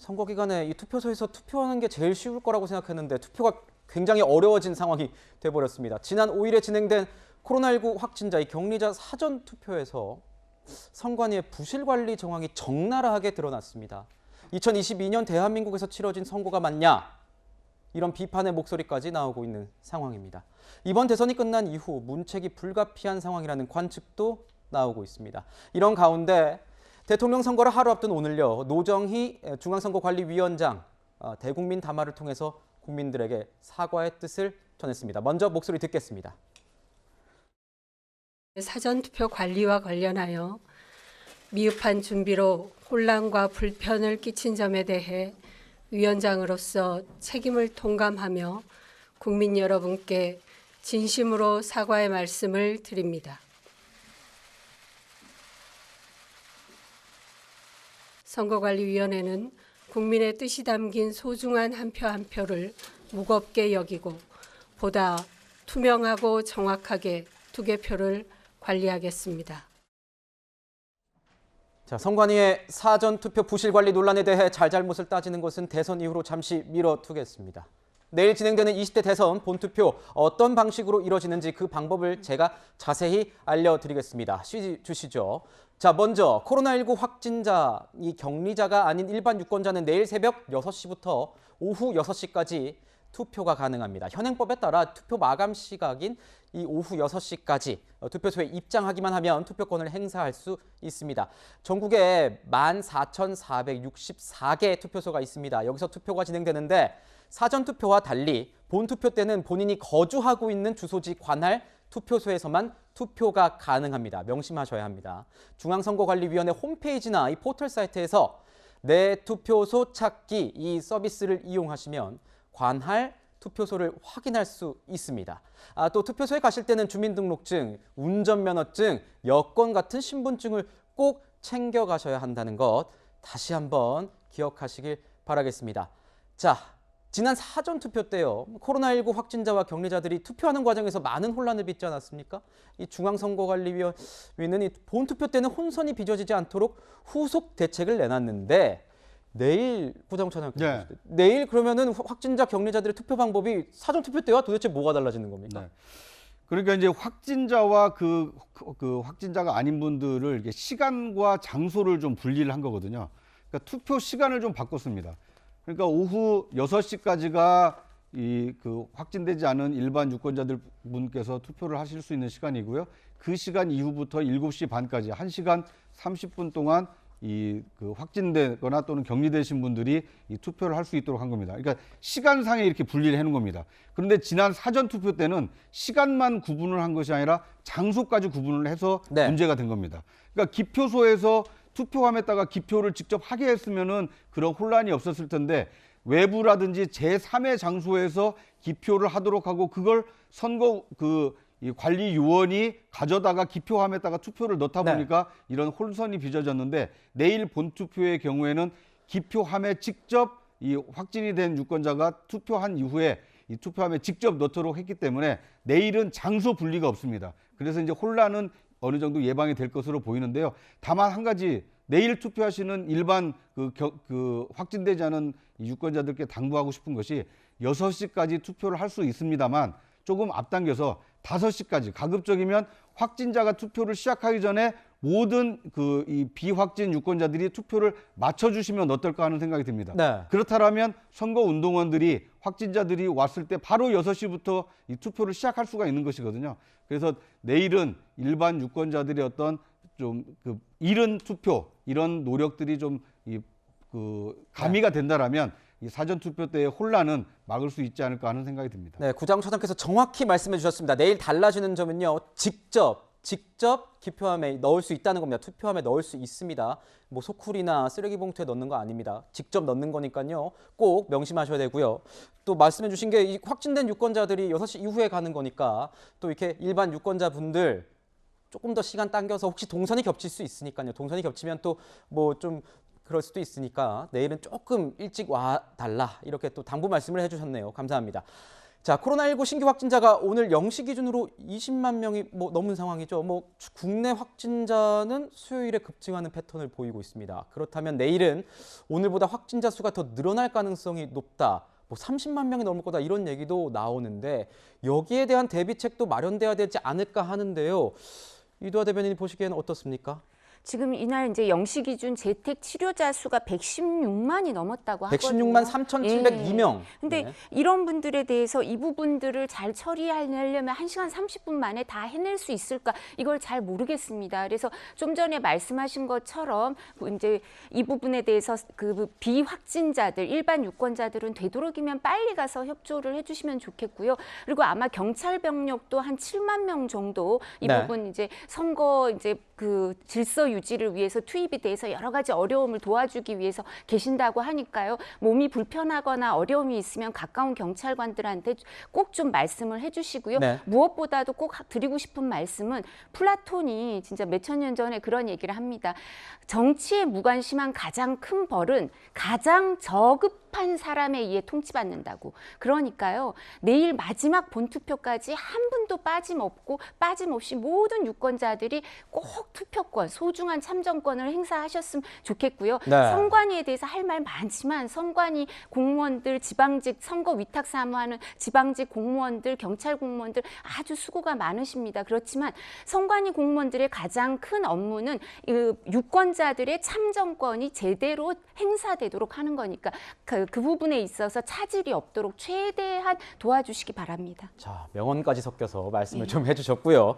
선거 기간에 이 투표소에서 투표하는 게 제일 쉬울 거라고 생각했는데 투표가 굉장히 어려워진 상황이 돼버렸습니다. 지난 5일에 진행된 코로나19 확진자 이 격리자 사전 투표에서 선관위의 부실 관리 정황이 적나라하게 드러났습니다. 2022년 대한민국에서 치러진 선거가 맞냐? 이런 비판의 목소리까지 나오고 있는 상황입니다. 이번 대선이 끝난 이후 문책이 불가피한 상황이라는 관측도 나오고 있습니다. 이런 가운데 대통령 선거를 하루 앞둔 오늘요, 노정희 중앙선거관리위원장 대국민 담화를 통해서 국민들에게 사과의 뜻을 전했습니다. 먼저 목소리 듣겠습니다. 사전투표 관리와 관련하여 미흡한 준비로 혼란과 불편을 끼친 점에 대해 위원장으로서 책임을 통감하며 국민 여러분께 진심으로 사과의 말씀을 드립니다. 선거관리위원회는 국민의 뜻이 담긴 소중한 한 표 한 표를 무겁게 여기고 보다 투명하고 정확하게 투개표를 관리하겠습니다. 자, 선관위의 사전투표 부실 관리 논란에 대해 잘잘못을 따지는 것은 대선 이후로 잠시 미뤄두겠습니다. 내일 진행되는 20대 대선 본투표 어떤 방식으로 이뤄지는지 그 방법을 제가 자세히 알려드리겠습니다. 쉬지 주시죠. 자, 먼저 코로나19 확진자, 이 격리자가 아닌 일반 유권자는 내일 새벽 6시부터 오후 6시까지 투표가 가능합니다. 현행법에 따라 투표 마감 시각인 이 오후 6시까지 투표소에 입장하기만 하면 투표권을 행사할 수 있습니다. 전국에 14,464개 투표소가 있습니다. 여기서 투표가 진행되는데 사전투표와 달리 본투표 때는 본인이 거주하고 있는 주소지 관할 투표소에서만 투표가 가능합니다. 명심하셔야 합니다. 중앙선거관리위원회 홈페이지나 이 포털 사이트에서 내 투표소 찾기 이 서비스를 이용하시면 관할 투표소를 확인할 수 있습니다. 또 투표소에 가실 때는 주민등록증, 운전면허증, 여권 같은 신분증을 꼭 챙겨가셔야 한다는 것 다시 한번 기억하시길 바라겠습니다. 자, 지난 사전투표 때요, 코로나19 확진자와 격리자들이 투표하는 과정에서 많은 혼란을 빚지 않았습니까? 이 중앙선거관리위원회는 이 본투표 때는 혼선이 빚어지지 않도록 후속 대책을 내놨는데 내일 부장차장 내일 그러면은 확진자 격리자들의 투표 방법이 사전 투표 때와 도대체 뭐가 달라지는 겁니까? 네. 그러니까 이제 확진자와 그 확진자가 아닌 분들을 이렇게 시간과 장소를 좀 분리를 한 거거든요. 그러니까 투표 시간을 좀 바꿨습니다. 그러니까 오후 6시까지가 그 확진되지 않은 일반 유권자들 분께서 투표를 하실 수 있는 시간이고요. 그 시간 이후부터 7시 반까지 1시간 30분 동안 그 확진되거나 또는 격리되신 분들이 이 투표를 할 수 있도록 한 겁니다. 그러니까 시간상에 이렇게 분리를 해놓은 겁니다. 그런데 지난 사전 투표 때는 시간만 구분을 한 것이 아니라 장소까지 구분을 해서 문제가 된 겁니다. 그러니까 기표소에서 투표함에다가 기표를 직접 하게 했으면은 그런 혼란이 없었을 텐데 외부라든지 제3의 장소에서 기표를 하도록 하고 그걸 선거 이 관리요원이 가져다가 기표함에다가 투표를 넣다 보니까 이런 혼선이 빚어졌는데 내일 본투표의 경우에는 기표함에 직접 이 확진이 된 유권자가 투표한 이후에 이 투표함에 직접 넣도록 했기 때문에 내일은 장소 분리가 없습니다. 그래서 이제 혼란은 어느 정도 예방이 될 것으로 보이는데요. 다만 한 가지 내일 투표하시는 일반 확진되지 않은 유권자들께 당부하고 싶은 것이 6시까지 투표를 할 수 있습니다만 조금 앞당겨서 5시까지 가급적이면 확진자가 투표를 시작하기 전에 모든 이 비확진 유권자들이 투표를 맞춰주시면 어떨까 하는 생각이 듭니다. 그렇다면 선거운동원들이 확진자들이 왔을 때 바로 6시부터 이 투표를 시작할 수가 있는 것이거든요. 그래서 내일은 일반 유권자들의 어떤 좀 이른 투표 이런 노력들이 좀 가미가 된다라면 이 사전투표 때의 혼란은 막을 수 있지 않을까 하는 생각이 듭니다. 네, 구장차장께서 정확히 말씀해 주셨습니다. 내일 달라지는 점은요, 직접 기표함에 넣을 수 있다는 겁니다. 투표함에 넣을 수 있습니다. 뭐 소쿠리나 쓰레기 봉투에 넣는 거 아닙니다. 직접 넣는 거니까요. 꼭 명심하셔야 되고요. 또 말씀해 주신 게 이 확진된 유권자들이 6시 이후에 가는 거니까 또 이렇게 일반 유권자분들 조금 더 시간 당겨서 혹시 동선이 겹칠 수 있으니까요. 동선이 겹치면 또 뭐 좀 그럴 수도 있으니까 내일은 조금 일찍 와달라 이렇게 또 당부 말씀을 해주셨네요. 감사합니다. 자, 코로나19 신규 확진자가 오늘 0시 기준으로 20만 명이 넘은 상황이죠. 국내 확진자는 수요일에 급증하는 패턴을 보이고 있습니다. 그렇다면 내일은 오늘보다 확진자 수가 더 늘어날 가능성이 높다. 30만 명이 넘을 거다 이런 얘기도 나오는데 여기에 대한 대비책도 마련돼야 되지 않을까 하는데요. 이두하 대변인이 보시기에는 어떻습니까? 지금 이날 이제 0시 기준 재택 치료자 수가 116만이 넘었다고 하거든요. 116만 3,702명. 근데 네. 이런 분들에 대해서 이 부분들을 잘 처리하려면 1시간 30분 만에 다 해낼 수 있을까? 이걸 잘 모르겠습니다. 그래서 좀 전에 말씀하신 것처럼 이제 이 부분에 대해서 그 비확진자들, 일반 유권자들은 되도록이면 빨리 가서 협조를 해주시면 좋겠고요. 그리고 아마 경찰 병력도 한 7만 명 정도 이 네. 부분 이제 선거 이제 그 질서 유지를 위해서 투입이 돼서 여러 가지 어려움을 도와주기 위해서 계신다고 하니까요. 몸이 불편하거나 어려움이 있으면 가까운 경찰관들한테 꼭 좀 말씀을 해주시고요. 네. 무엇보다도 꼭 드리고 싶은 말씀은 플라톤이 진짜 몇천 년 전에 그런 얘기를 합니다. 정치에 무관심한 가장 큰 벌은 가장 저급한 사람에 의해 통치받는다고. 그러니까요. 내일 마지막 본투표까지 한 분도 빠짐없이 모든 유권자들이 꼭 투표권, 소중한 참정권을 행사하셨으면 좋겠고요. 네. 선관위에 대해서 할 말 많지만 선관위 공무원들, 지방직 선거 위탁 사무하는 지방직 공무원들, 경찰 공무원들 아주 수고가 많으십니다. 그렇지만 선관위 공무원들의 가장 큰 업무는 유권자들의 참정권이 제대로 행사되도록 하는 거니까 그 부분에 있어서 차질이 없도록 최대한 도와주시기 바랍니다. 자, 명언까지 섞여서 말씀을 좀 해주셨고요.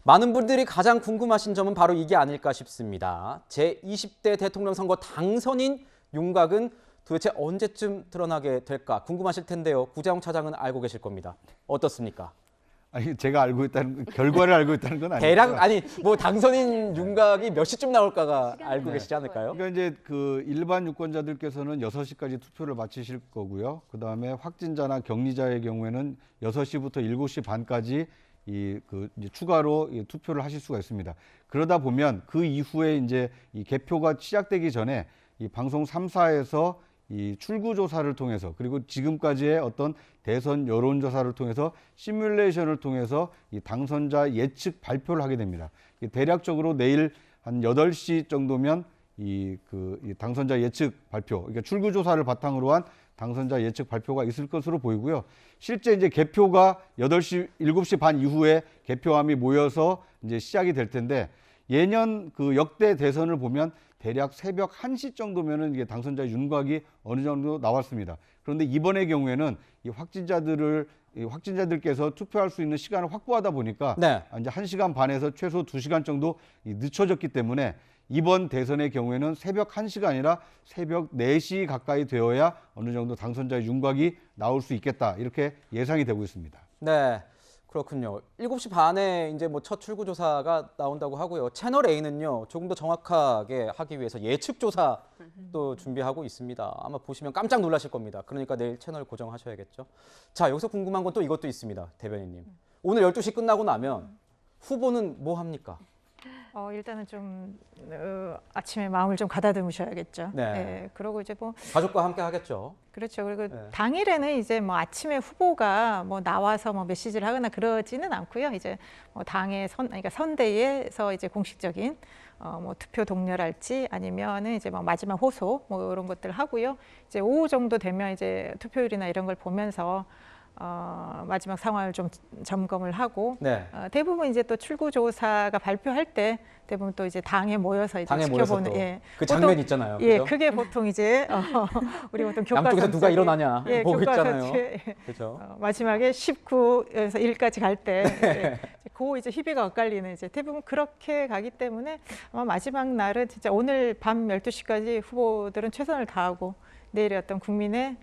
많은 분들이 가장 궁금하신 점은 바로 이게 아닐까 싶습니다. 제20대 대통령 선거 당선인 윤곽은 도대체 언제쯤 드러나게 될까 궁금하실 텐데요. 구자용 차장은 알고 계실 겁니다. 어떻습니까? 아니, 제가 알고 있다는 결과를 알고 있다는 건 아니고. 대략 당선인 윤곽이 몇 시쯤 나올까가 알고 계시지 않을까요? 그러니까 이제 그 일반 유권자들께서는 6시까지 투표를 마치실 거고요. 그다음에 확진자나 격리자의 경우에는 6시부터 7시 반까지 이제 추가로 투표를 하실 수가 있습니다. 그러다 보면 그 이후에 이제 이 개표가 시작되기 전에 이 방송 3사에서 이 출구 조사를 통해서 그리고 지금까지의 어떤 대선 여론조사를 통해서 시뮬레이션을 통해서 이 당선자 예측 발표를 하게 됩니다. 대략적으로 내일 한 8시 정도면 이 당선자 예측 발표, 그러니까 출구 조사를 바탕으로 한 당선자 예측 발표가 있을 것으로 보이고요. 실제 이제 개표가 7시 반 이후에 개표함이 모여서 이제 시작이 될 텐데 예년 그 역대 대선을 보면 대략 새벽 1시 정도면은 이게 당선자 윤곽이 어느 정도 나왔습니다. 그런데 이번의 경우에는 이 확진자들께서 투표할 수 있는 시간을 확보하다 보니까 네. 이제 1시간 반에서 최소 2시간 정도 늦춰졌기 때문에 이번 대선의 경우에는 새벽 1시가 아니라 새벽 4시 가까이 되어야 어느 정도 당선자의 윤곽이 나올 수 있겠다. 이렇게 예상이 되고 있습니다. 네. 그렇군요. 7시 반에 이제 첫 출구 조사가 나온다고 하고요. 채널 A는요, 조금 더 정확하게 하기 위해서 예측 조사도 준비하고 있습니다. 아마 보시면 깜짝 놀라실 겁니다. 그러니까 내일 채널 고정하셔야겠죠. 자, 여기서 궁금한 건 또 이것도 있습니다. 대변인님. 오늘 12시 끝나고 나면 후보는 뭐 합니까? 일단은 좀 아침에 마음을 좀 가다듬으셔야겠죠. 네. 네. 그리고 이제 가족과 함께 하겠죠. 그렇죠. 그리고 네. 당일에는 이제 아침에 후보가 나와서 메시지를 하거나 그러지는 않고요. 이제 당의 그러니까 선대위에서 이제 공식적인 투표 동료랄지 아니면은 이제 마지막 호소 이런 것들 하고요. 이제 오후 정도 되면 이제 투표율이나 이런 걸 보면서 마지막 상황을 좀 점검을 하고 네. 대부분 이제 또 출구조사가 발표할 때 대부분 또 이제 당에 모여서 이제 지켜보는 그 장면 있잖아요. 예, 그죠? 그게 보통 이제 우리 보통 교과서 양쪽에서 누가 일어나냐 보고 있잖아요. 그렇죠. 마지막에 19에서 1까지 갈 때 이제 희비가 엇갈리는 이제 대부분 그렇게 가기 때문에 아마 마지막 날은 진짜 오늘 밤 12시까지 후보들은 최선을 다하고 내일의 어떤 국민의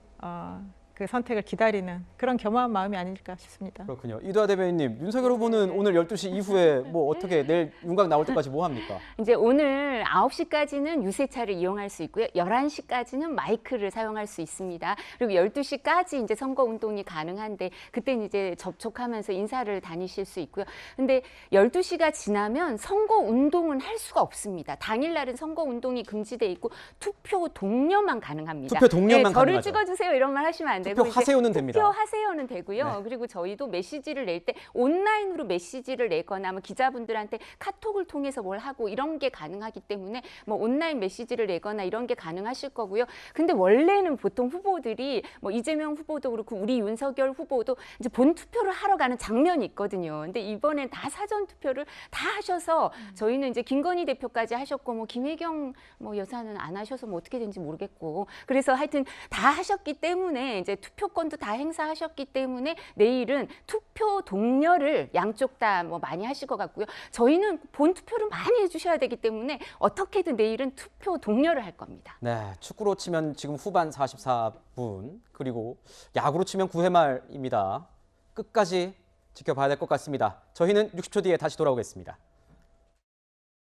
그 선택을 기다리는 그런 겸허한 마음이 아닐까 싶습니다. 그렇군요. 이두하 대변인님, 윤석열 후보는 오늘 12시 이후에 어떻게 내일 윤곽 나올 때까지 뭐 합니까? 이제 오늘 9시까지는 유세차를 이용할 수 있고요. 11시까지는 마이크를 사용할 수 있습니다. 그리고 12시까지 이제 선거 운동이 가능한데 그때는 이제 접촉하면서 인사를 다니실 수 있고요. 근데 12시가 지나면 선거 운동은 할 수가 없습니다. 당일날은 선거 운동이 금지돼 있고 투표 동료만 가능합니다. 투표 동료만 저를 가능하죠. 찍어주세요 이런 말 하시면 안 되고 투표하세요는 됩니다. 투표하세요는 되고요. 네. 그리고 저희도 메시지를 낼 때 온라인으로 메시지를 내거나 뭐 기자분들한테 카톡을 통해서 뭘 하고 이런 게 가능하기 때문에 뭐 온라인 메시지를 내거나 이런 게 가능하실 거고요. 근데 원래는 보통 후보들이 뭐 이재명 후보도 그렇고 우리 윤석열 후보도 이제 본 투표를 하러 가는 장면이 있거든요. 근데 이번엔 다 사전 투표를 다 하셔서 저희는 이제 김건희 대표까지 하셨고 뭐 김혜경 뭐 여사는 안 하셔서 뭐 어떻게 된지 모르겠고 그래서 하여튼 다 하셨기 때문에 이제 투표권도 다 행사하셨기 때문에 내일은 투표 동료를 양쪽 다 뭐 많이 하실 것 같고요. 저희는 본 투표를 많이 해주셔야 되기 때문에 어떻게든 내일은 투표 동료를 할 겁니다. 네, 축구로 치면 지금 후반 44분, 그리고 야구로 치면 9회 말입니다. 끝까지 지켜봐야 될 것 같습니다. 저희는 60초 뒤에 다시 돌아오겠습니다.